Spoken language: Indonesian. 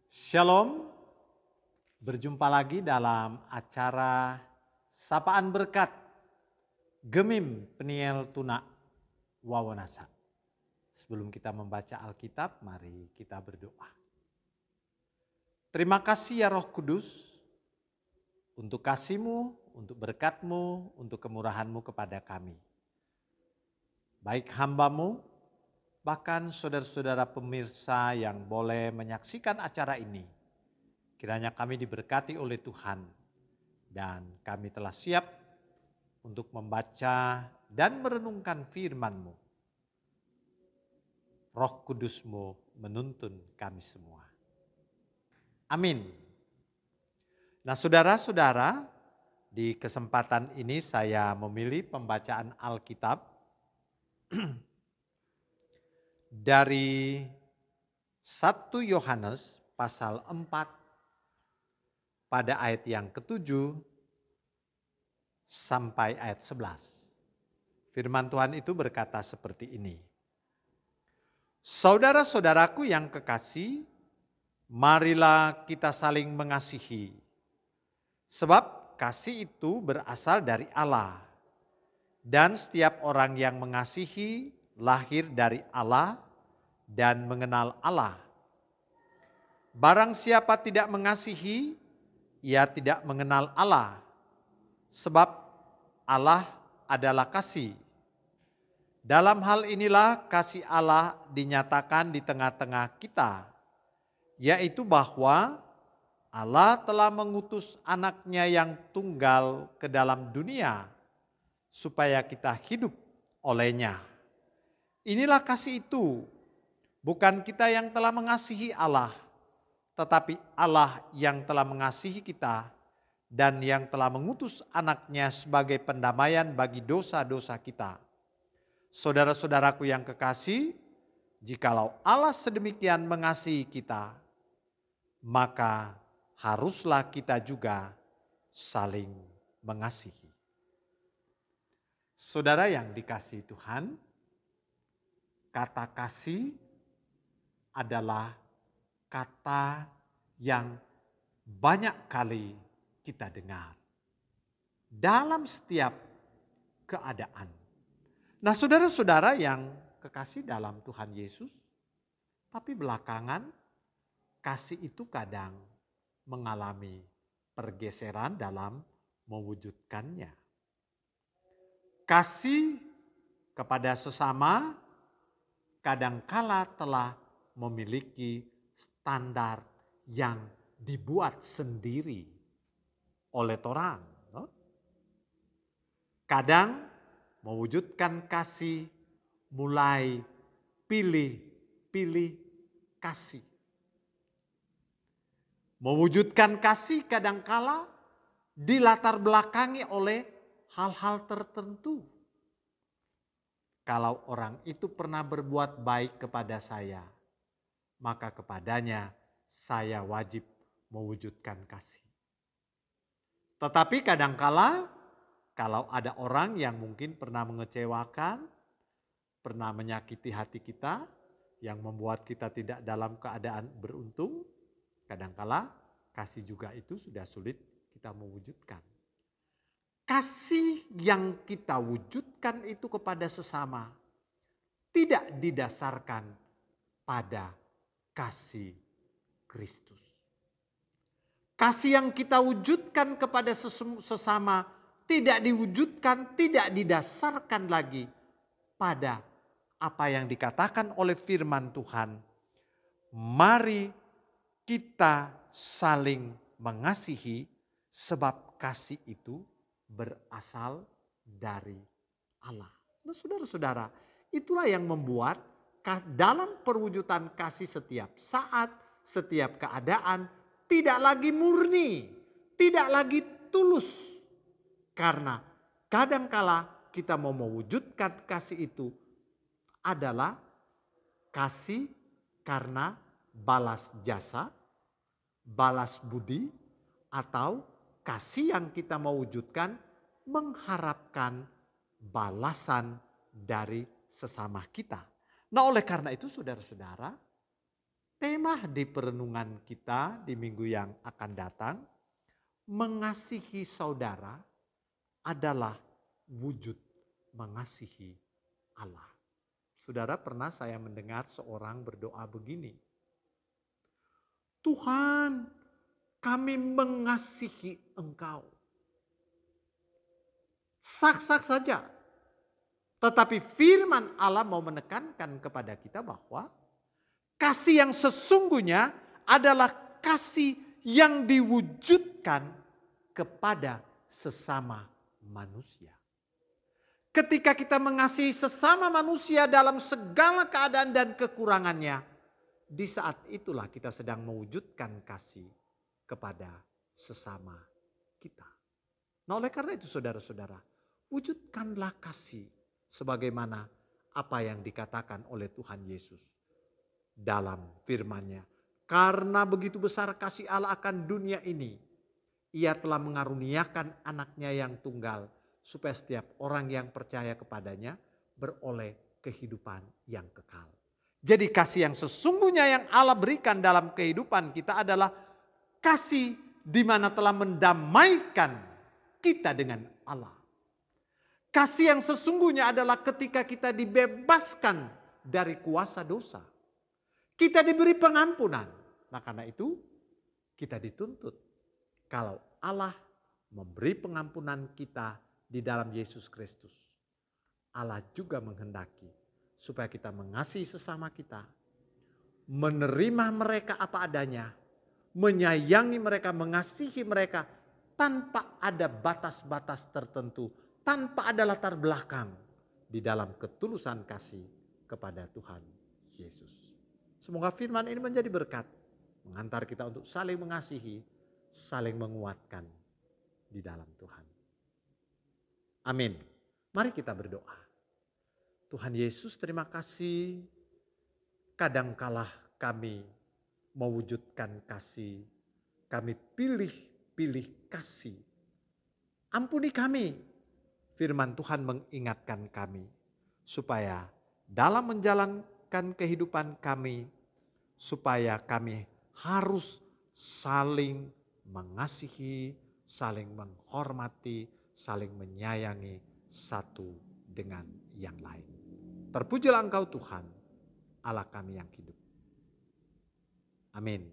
Shalom, berjumpa lagi dalam acara Sapaan Berkat Gemim Peniel Tuna Wawonasa. Sebelum kita membaca Alkitab, mari kita berdoa. Terima kasih ya Roh Kudus, untuk kasih-Mu, untuk berkat-Mu, untuk kemurahan-Mu kepada kami. Baik hamba-Mu, bahkan saudara-saudara pemirsa yang boleh menyaksikan acara ini. Kiranya kami diberkati oleh Tuhan dan kami telah siap untuk membaca dan merenungkan firman-Mu. Roh Kudus-Mu menuntun kami semua. Amin. Nah saudara-saudara, di kesempatan ini saya memilih pembacaan Alkitab dari 1 Yohanes pasal 4 pada ayat yang ke-7 sampai ayat 11. Firman Tuhan itu berkata seperti ini. Saudara-saudaraku yang kekasih, marilah kita saling mengasihi. Sebab kasih itu berasal dari Allah. Dan setiap orang yang mengasihi lahir dari Allah dan mengenal Allah. Barang siapa tidak mengasihi, ia tidak mengenal Allah. Sebab Allah adalah kasih. Dalam hal inilah kasih Allah dinyatakan di tengah-tengah kita, yaitu bahwa Allah telah mengutus anaknya yang tunggal ke dalam dunia, supaya kita hidup olehnya. Inilah kasih itu, bukan kita yang telah mengasihi Allah, tetapi Allah yang telah mengasihi kita dan yang telah mengutus anaknya sebagai pendamaian bagi dosa-dosa kita. Saudara-saudaraku yang kekasih, jikalau Allah sedemikian mengasihi kita, maka haruslah kita juga saling mengasihi. Saudara yang dikasihi Tuhan, kata kasih adalah kata yang banyak kali kita dengar dalam setiap keadaan. Nah saudara-saudara yang kekasih dalam Tuhan Yesus, tapi belakangan kasih itu kadang mengalami pergeseran dalam mewujudkannya. Kasih kepada sesama kadangkala telah memiliki standar yang dibuat sendiri oleh orang. Kadang mewujudkan kasih mulai pilih kasih. Mewujudkan kasih kadangkala dilatar belakangi oleh hal-hal tertentu. Kalau orang itu pernah berbuat baik kepada saya, maka kepadanya saya wajib mewujudkan kasih. Tetapi kadangkala kalau ada orang yang mungkin pernah mengecewakan, pernah menyakiti hati kita, yang membuat kita tidak dalam keadaan beruntung, kadangkala kasih juga itu sudah sulit kita mewujudkan. Kasih yang kita wujudkan itu kepada sesama tidak didasarkan pada kasih Kristus. Kasih yang kita wujudkan kepada sesama tidak diwujudkan, tidak didasarkan lagi pada apa yang dikatakan oleh firman Tuhan. Mari kita saling mengasihi sebab kasih itu berasal dari Allah. Nah saudara-saudara, itulah yang membuat dalam perwujudan kasih setiap saat, setiap keadaan tidak lagi murni, tidak lagi tulus. Karena kadangkala kita mau mewujudkan kasih itu adalah kasih karena balas jasa, balas budi, atau kasih yang kita mau wujudkan mengharapkan balasan dari sesama kita. Nah oleh karena itu saudara-saudara, Tema di perenungan kita di minggu yang akan datang, mengasihi saudara adalah wujud mengasihi Allah. Saudara, pernah saya mendengar seorang berdoa begini, Tuhan, kami mengasihi Engkau. Sak-sak saja. Tetapi firman Allah mau menekankan kepada kita bahwa kasih yang sesungguhnya adalah kasih yang diwujudkan kepada sesama manusia. Ketika kita mengasihi sesama manusia dalam segala keadaan dan kekurangannya, di saat itulah kita sedang mewujudkan kasih kepada sesama kita. Nah, oleh karena itu saudara-saudara, wujudkanlah kasih sebagaimana apa yang dikatakan oleh Tuhan Yesus dalam firman-Nya. Karena begitu besar kasih Allah akan dunia ini, Ia telah mengaruniakan anaknya yang tunggal, supaya setiap orang yang percaya kepadanya beroleh kehidupan yang kekal. Jadi kasih yang sesungguhnya yang Allah berikan dalam kehidupan kita adalah kasih di mana telah mendamaikan kita dengan Allah. Kasih yang sesungguhnya adalah ketika kita dibebaskan dari kuasa dosa. Kita diberi pengampunan. Nah, karena itu kita dituntut. Kalau Allah memberi pengampunan kita di dalam Yesus Kristus, Allah juga menghendaki supaya kita mengasihi sesama kita, menerima mereka apa adanya, menyayangi mereka, mengasihi mereka tanpa ada batas-batas tertentu, tanpa ada latar belakang, di dalam ketulusan kasih kepada Tuhan Yesus. Semoga firman ini menjadi berkat, mengantar kita untuk saling mengasihi, saling menguatkan di dalam Tuhan. Amin. Mari kita berdoa. Tuhan Yesus, terima kasih. Kadangkala kami mewujudkan kasih, kami pilih kasih. Ampuni kami. Firman Tuhan mengingatkan kami supaya dalam menjalankan kehidupan kami, supaya kami harus saling mengasihi, saling menghormati, saling menyayangi satu dengan yang lain. Terpujilah Engkau Tuhan, Allah kami yang hidup. Amin.